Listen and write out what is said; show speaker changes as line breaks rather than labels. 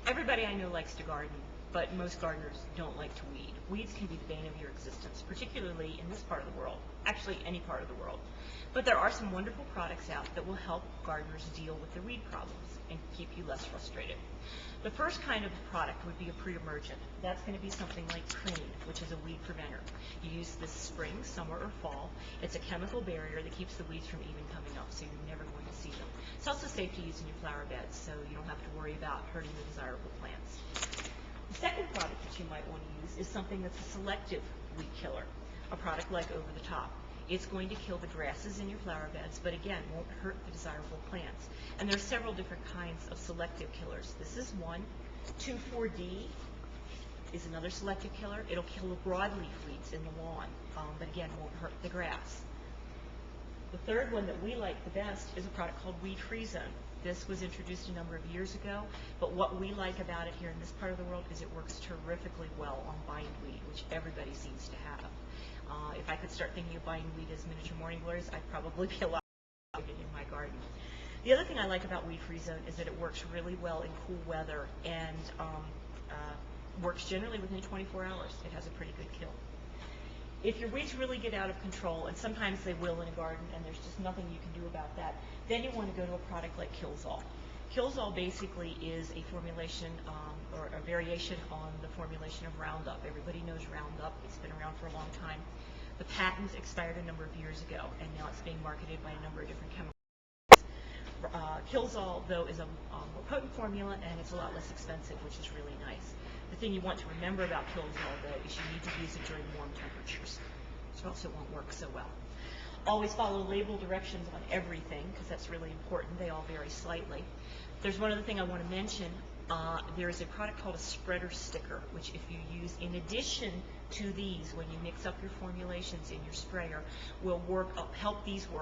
Everybody I know likes to garden, but most gardeners don't like to weed. Weeds can be the bane of your existence, particularly in this part of the world, actually any part of the world. But there are some wonderful products out that will help gardeners deal with their weed problems and keep you less frustrated. The first kind of product would be a pre-emergent. That's going to be something like Preen, which is a weed preventer. You use this spring, summer, or fall. It's a chemical barrier that keeps the weeds from even coming up, so you're never going to see them. It's also safe to use in your flower beds, so you don't have to worry about hurting the desirable plants. The second product that you might want to use is something that's a selective weed killer, a product like Over the Top. It's going to kill the grasses in your flower beds, but again, won't hurt the desirable plants. And there are several different kinds of selective killers. This is one. 2,4-D is another selective killer. It'll kill the broadleaf weeds in the lawn, but again, won't hurt the grass. The third one that we like the best is a product called Weed-Free Zone. This was introduced a number of years ago, but what we like about it here in this part of the world is it works terrifically well on bindweed, which everybody seems to have. If I could start thinking of bindweed as miniature morning glories, I'd probably be a lot in my garden. The other thing I like about Weed-Free Zone is that it works really well in cool weather and works generally within 24 hours. It has a pretty good kill. If your weeds really get out of control, and sometimes they will in a garden, and there's just nothing you can do about that, then you want to go to a product like Killzall. Killzall basically is a formulation or a variation on the formulation of Roundup. Everybody knows Roundup. It's been around for a long time. The patent expired a number of years ago, and now it's being marketed by a number of different chemicals. Killzall, though, is a more potent formula, and it's a lot less expensive, which is really nice. The thing you want to remember about Killzall, though, is you need to use it during warm temperatures, or else it won't work so well. Always follow label directions on everything, because that's really important. They all vary slightly. There's one other thing I want to mention. There is a product called a spreader sticker, which if you use in addition to these when you mix up your formulations in your sprayer, will help these work